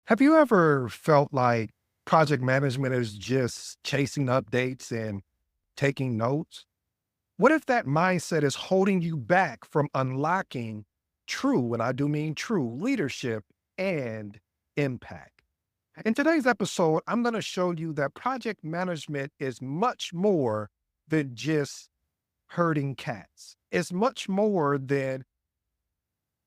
Have you ever felt like project management is just chasing updates and taking notes? What if that mindset is holding you back from unlocking true, and I do mean true, leadership and impact? In today's episode, I'm going to show you that project management is much more than just herding cats. It's much more than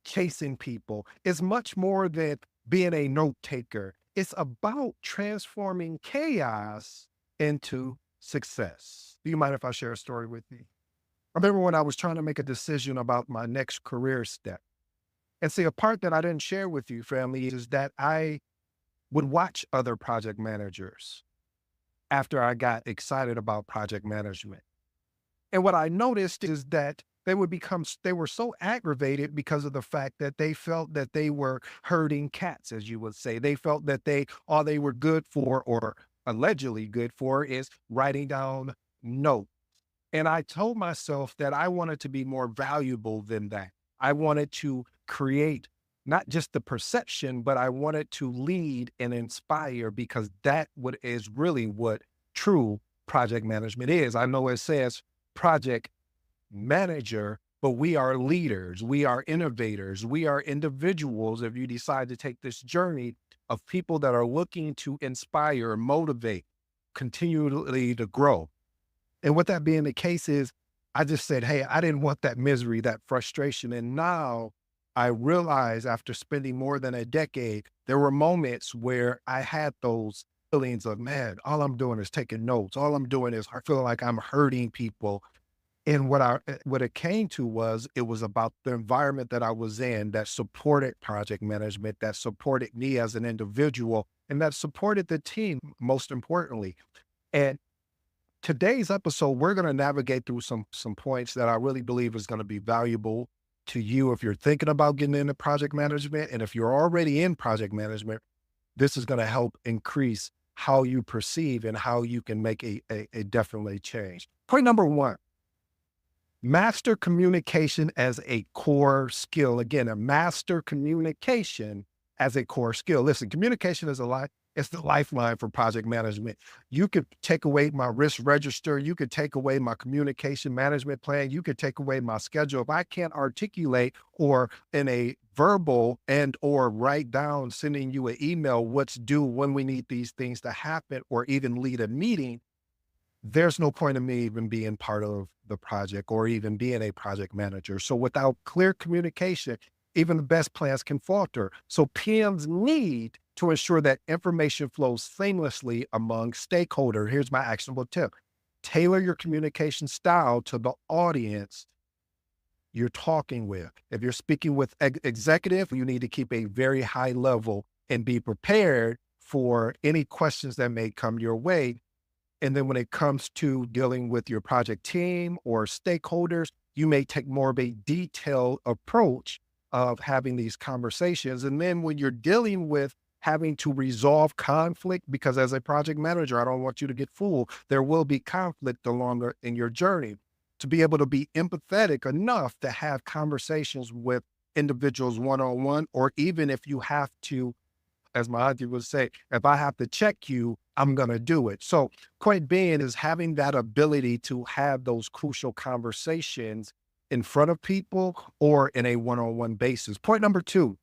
chasing people. It's much more than being a note taker. It's about transforming chaos into success. Do you mind if I share a story with you? I remember when I was trying to make a decision about my next career step. And see, a part that I didn't share with you, family, is that I would watch other project managers after I got excited about project management. And what I noticed is that they were so aggravated because of the fact that they felt that they were herding cats, as you would say. They felt that all they were good for, or allegedly good for, is writing down notes. And I told myself that I wanted to be more valuable than that. I wanted to create not just the perception, but I wanted to lead and inspire, because is really what true project management is. I know it says project manager, but we are leaders, we are innovators, we are individuals. If you decide to take this journey of people that are looking to inspire, motivate, continually to grow. And with that being the case is, I just said, hey, I didn't want that misery, that frustration. And now I realize, after spending more than a decade, there were moments where I had those feelings of, man, all I'm doing is taking notes. All I'm doing is I feel like I'm hurting people. And what it came to was, it was about the environment that I was in that supported project management, that supported me as an individual, and that supported the team, most importantly. And today's episode, we're going to navigate through some points that I really believe is going to be valuable to you if you're thinking about getting into project management. And if you're already in project management, this is going to help increase how you perceive and how you can make a definitely change. Point number one: master communication as a core skill. Again, a master communication as a core skill. Listen, communication is it's the lifeline for project management. You could take away my risk register. You could take away my communication management plan. You could take away my schedule. If I can't articulate, or in a verbal and or write down, sending you an email, what's due, when we need these things to happen, or even lead a meeting, there's no point in me even being part of the project or even being a project manager. So without clear communication, even the best plans can falter. So PMs need to ensure that information flows seamlessly among stakeholders. Here's my actionable tip: tailor your communication style to the audience you're talking with. If you're speaking with executive, you need to keep a very high level and be prepared for any questions that may come your way. And then when it comes to dealing with your project team or stakeholders, you may take more of a detailed approach of having these conversations. And then when you're dealing with having to resolve conflict, because as a project manager, I don't want you to get fooled, there will be conflict along in your journey. To be able to be empathetic enough to have conversations with individuals one-on-one, or even if you have to, as my auntie would say, if I have to check you, I'm going to do it. So point being is having that ability to have those crucial conversations in front of people or in a one-on-one basis. Point number two: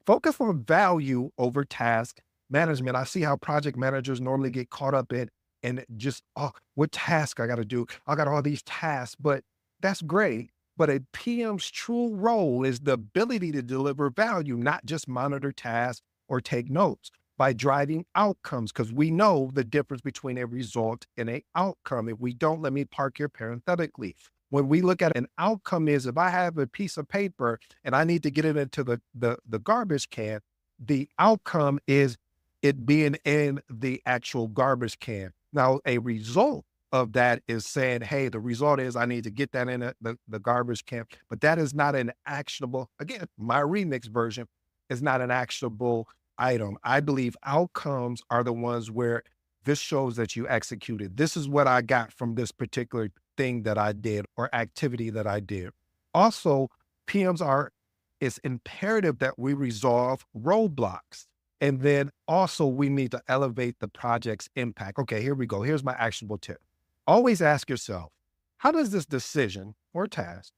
focus on value over task management. I see how project managers normally get caught up in just, oh, what task I got to do? I got all these tasks, but that's great. But a PM's true role is the ability to deliver value, not just monitor tasks or take notes, by driving outcomes. Because we know the difference between a result and an outcome. If we don't, let me park here parenthetically. When we look at an outcome, is if I have a piece of paper and I need to get it into the garbage can, the outcome is it being in the actual garbage can. Now, a result of that is saying, hey, the result is I need to get that in the garbage can, but that is not an actionable, again, my remix version is not an actionable item. I believe outcomes are the ones where this shows that you executed. This is what I got from this particular thing that I did or activity that I did. Also, PMs are, it's imperative that we resolve roadblocks. And then also we need to elevate the project's impact. Okay, here we go. Here's my actionable tip. Always ask yourself, how does this decision or task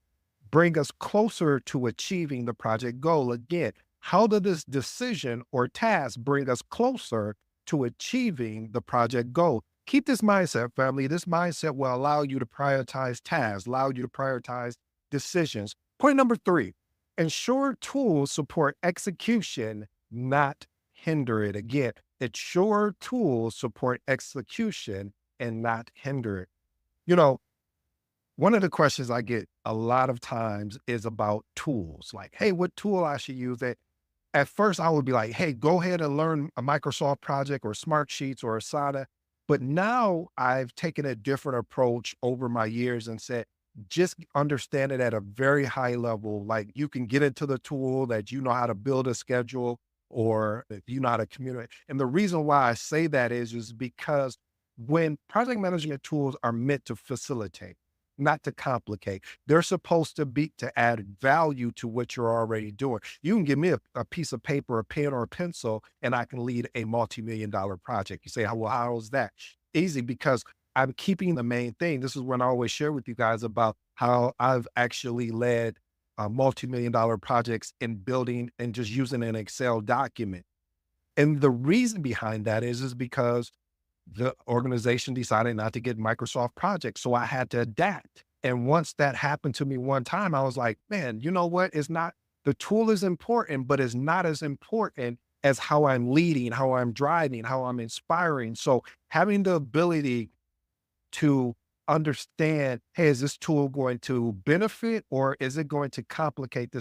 bring us closer to achieving the project goal? Again, how does this decision or task bring us closer to achieving the project goal? Keep this mindset, family. This mindset will allow you to prioritize tasks, allow you to prioritize decisions. Point number 3, ensure tools support execution, not hinder it. Again, ensure tools support execution and not hinder it. You know, one of the questions I get a lot of times is about tools, like, hey, what tool I should use? That at first I would be like, hey, go ahead and learn a Microsoft project or Smart Sheets or Asana. But now I've taken a different approach over my years and said, just understand it at a very high level. Like you can get into the tool that you know how to build a schedule or if you know how to communicate. And the reason why I say that is because when project management tools are meant to facilitate, not to complicate. They're supposed to be to add value to what you're already doing. You can give me a piece of paper, a pen, or a pencil, and I can lead a multi-million dollar project. You say, well, how is that? Easy, because I'm keeping the main thing. This is when I always share with you guys about how I've actually led multi-million dollar projects in building and just using an Excel document. And the reason behind that is because the organization decided not to get Microsoft projects. So I had to adapt. And once that happened to me one time, I was like, man, you know what? It's not, the tool is important, but it's not as important as how I'm leading, how I'm driving, how I'm inspiring. So having the ability to understand, hey, is this tool going to benefit or is it going to complicate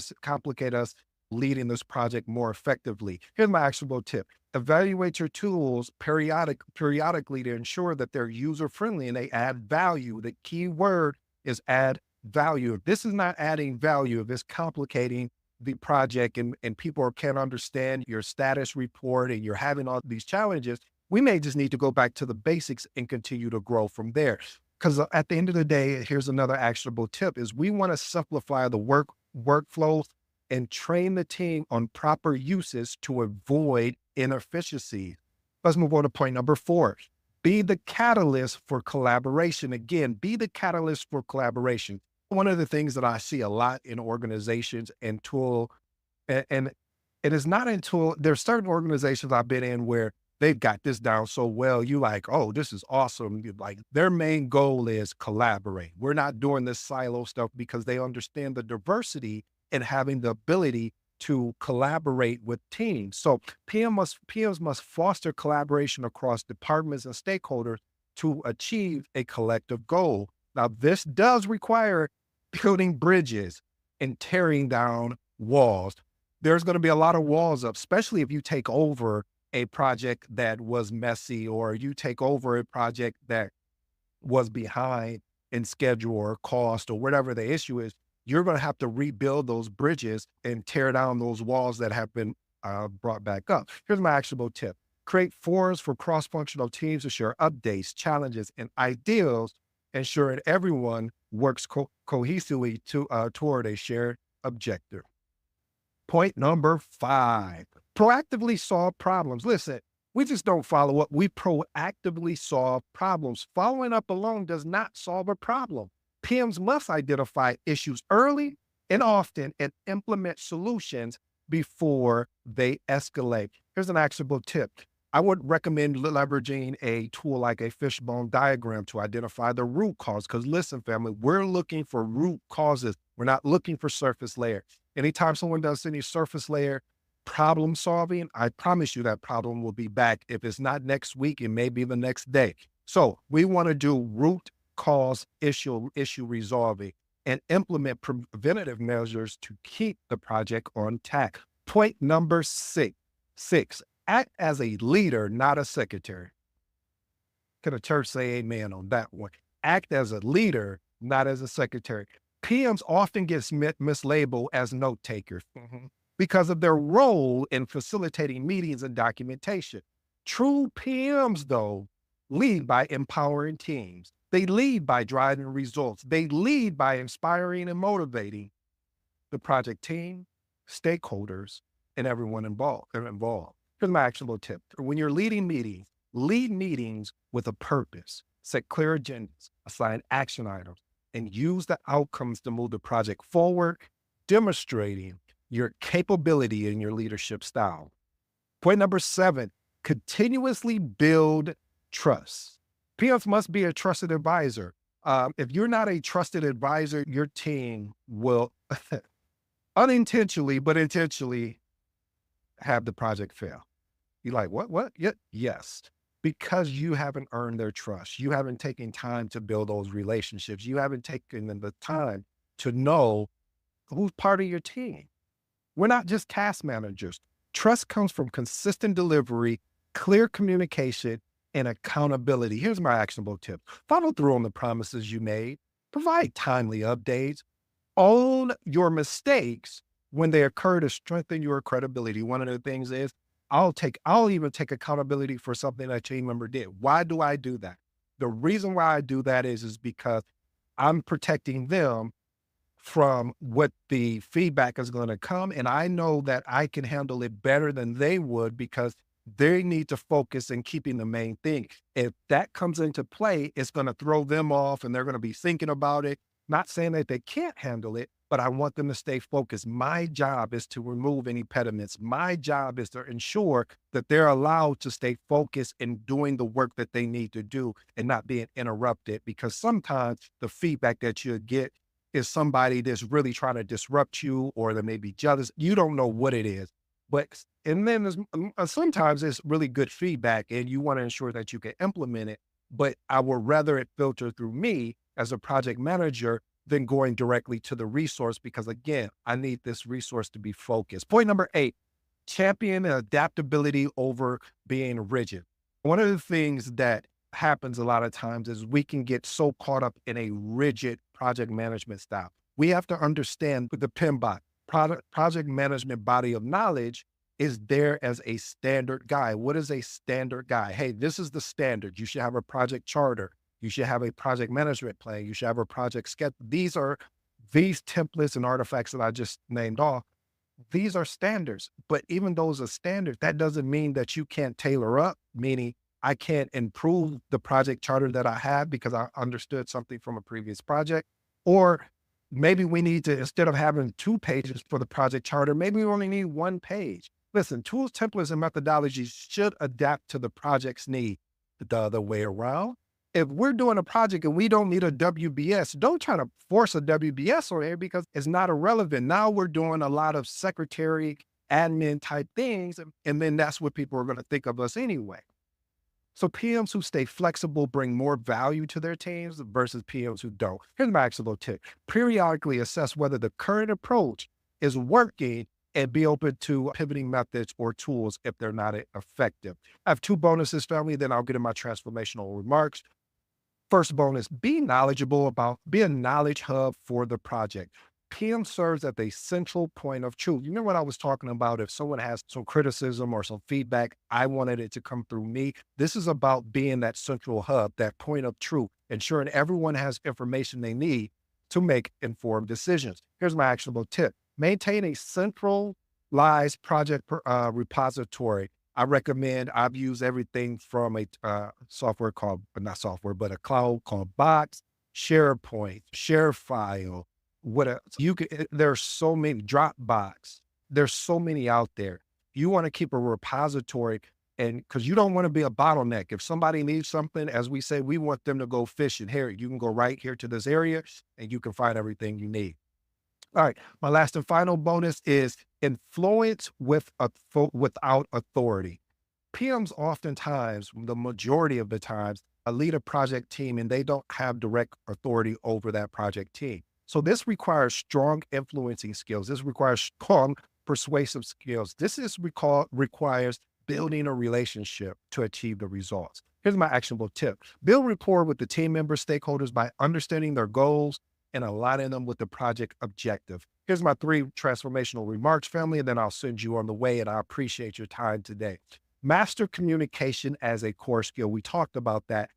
us leading this project more effectively? Here's my actionable tip. Evaluate your tools periodically to ensure that they're user friendly and they add value. The key word is add value. If this is not adding value, if it's complicating the project and people can't understand your status report and you're having all these challenges, we may just need to go back to the basics and continue to grow from there. Because at the end of the day, here's another actionable tip is we want to simplify the workflows and train the team on proper uses to avoid inefficiencies. Let's move on to point number 4. Be the catalyst for collaboration. Again, be the catalyst for collaboration. One of the things that I see a lot in organizations and and it is not until there's certain organizations I've been in where they've got this down so well. You like, oh, this is awesome. Like their main goal is collaborate. We're not doing this silo stuff because they understand the diversity and having the ability to collaborate with teams. So PMs must foster collaboration across departments and stakeholders to achieve a collective goal. Now, this does require building bridges and tearing down walls. There's going to be a lot of walls up, especially if you take over a project that was messy or you take over a project that was behind in schedule or cost or whatever the issue is. You're going to have to rebuild those bridges and tear down those walls that have been brought back up. Here's my actionable tip. Create forums for cross-functional teams to share updates, challenges, and ideals, ensuring everyone works cohesively toward a shared objective. Point number 5, proactively solve problems. Listen, we just don't follow up. We proactively solve problems. Following up alone does not solve a problem. PMs must identify issues early and often and implement solutions before they escalate. Here's an actionable tip. I would recommend leveraging a tool like a fishbone diagram to identify the root cause. Because listen, family, we're looking for root causes. We're not looking for surface layer. Anytime someone does any surface layer problem solving, I promise you that problem will be back. If it's not next week, it may be the next day. So we want to do root cause issue resolving and implement preventative measures to keep the project on track. Point number 6, act as a leader, not a secretary. Can a church say amen on that one? Act as a leader, not as a secretary. PMs often get mislabeled as note takers because of their role in facilitating meetings and documentation. True PMs, though, lead by empowering teams. They lead by driving results. They lead by inspiring and motivating the project team, stakeholders, and everyone involved. Here's my actionable tip. When you're leading meetings, lead meetings with a purpose, set clear agendas, assign action items, and use the outcomes to move the project forward, demonstrating your capability in your leadership style. Point number 7, continuously build trust. PMs must be a trusted advisor. If you're not a trusted advisor, your team will unintentionally, but intentionally have the project fail. You're like, what? What? Yeah, yes. Because you haven't earned their trust. You haven't taken time to build those relationships. You haven't taken the time to know who's part of your team. We're not just task managers. Trust comes from consistent delivery, clear communication, and accountability. Here's my actionable tip. Follow through on the promises you made. Provide timely updates. Own your mistakes when they occur to strengthen your credibility. One of the things is I'll even take accountability for something that a team member did. Why do I do that? The reason why I do that is because I'm protecting them from what the feedback is going to come. And I know that I can handle it better than they would because they need to focus in keeping the main thing. If that comes into play, it's going to throw them off and they're going to be thinking about it. Not saying that they can't handle it, but I want them to stay focused. My job is to remove any impediments. My job is to ensure that they're allowed to stay focused in doing the work that they need to do and not being interrupted, because sometimes the feedback that you get is somebody that's really trying to disrupt you, or they may be jealous. You don't know what it is. But, and then sometimes it's really good feedback and you want to ensure that you can implement it. But I would rather it filter through me as a project manager than going directly to the resource, because again, I need this resource to be focused. Point number 8, champion adaptability over being rigid. One of the things that happens a lot of times is we can get so caught up in a rigid project management style. We have to understand with the PMBOK, project management body of knowledge, is there as a standard guide. What is a standard guide? Hey, this is the standard. You should have a project charter. You should have a project management plan. You should have a project schedule. These templates and artifacts that I just named off. These are standards, but even those are standards, that doesn't mean that you can't tailor up, meaning I can't improve the project charter that I have because I understood something from a previous project. Or maybe we need to, instead of having 2 pages for the project charter, maybe we only need 1 page. Listen, tools, templates, and methodologies should adapt to the project's need. The other way around, if we're doing a project and we don't need a WBS, don't try to force a WBS on here because it's not irrelevant. Now we're doing a lot of secretary, admin type things, and then that's what people are going to think of us anyway. So PMs who stay flexible bring more value to their teams versus PMs who don't. Here's my actionable tip. Periodically assess whether the current approach is working and be open to pivoting methods or tools if they're not effective. I have 2 bonuses, family, then I'll get in my transformational remarks. First bonus, be a knowledge hub for the project. PM serves as a central point of truth. You remember what I was talking about? If someone has some criticism or some feedback, I wanted it to come through me. This is about being that central hub, that point of truth, ensuring everyone has information they need to make informed decisions. Here's my actionable tip. Maintain a centralized project repository. I've used everything from a software called, not software, but a cloud called Box, SharePoint, ShareFile. What else? There's so many, Dropbox. There's so many out there. You want to keep a repository, and because you don't want to be a bottleneck. If somebody needs something, as we say, we want them to go fishing. Here, you can go right here to this area and you can find everything you need. All right. My last and final bonus is influence without authority. PMs oftentimes, the majority of the times, lead a project team and they don't have direct authority over that project team. So this requires strong influencing skills. This requires strong persuasive skills. Requires building a relationship to achieve the results. Here's my actionable tip. Build rapport with the team members, stakeholders by understanding their goals and aligning them with the project objective. Here's my 3 transformational remarks, family, and then I'll send you on the way, and I appreciate your time today. Master communication as a core skill. We talked about that.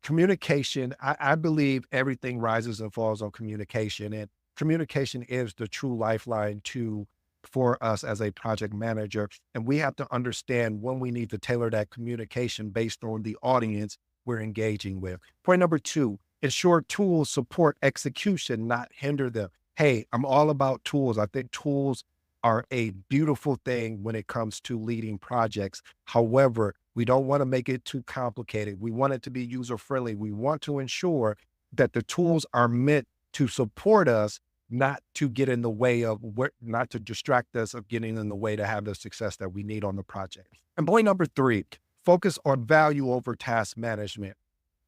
Communication, I believe everything rises and falls on communication, and communication is the true lifeline to for us as a project manager. And we have to understand when we need to tailor that communication based on the audience we're engaging with. Point number two, ensure tools support execution, not hinder them. Hey, I'm all about tools. I think tools are a beautiful thing when it comes to leading projects. However, we don't want to make it too complicated. We want it to be user friendly. We want to ensure that the tools are meant to support us, not to get in the way of what, not to distract us of getting in the way to have the success that we need on the project. And point number three, focus on value over task management.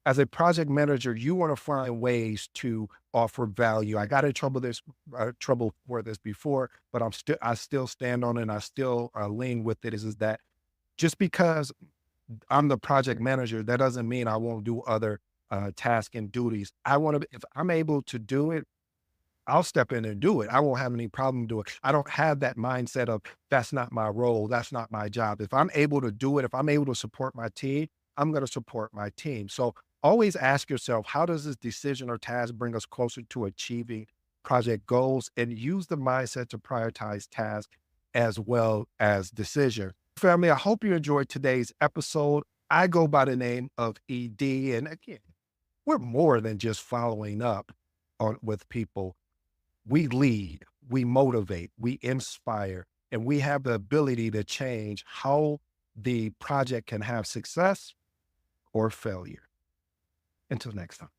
As a project manager, you want to find ways to offer value. I got in trouble for this before, but I still stand on it. And I still lean with it. Is that just because I'm the project manager, that doesn't mean I won't do other tasks and duties. I want to, if I'm able to do it, I'll step in and do it. I won't have any problem doing it. I don't have that mindset of that's not my role. That's not my job. If I'm able to do it, if I'm able to support my team, I'm going to support my team. So always ask yourself, how does this decision or task bring us closer to achieving project goals, and use the mindset to prioritize tasks as well as decision. Family, I hope you enjoyed today's episode. I go by the name of ED. And again, we're more than just following up on with people. We lead, we motivate, we inspire, and we have the ability to change how the project can have success or failure. Until next time.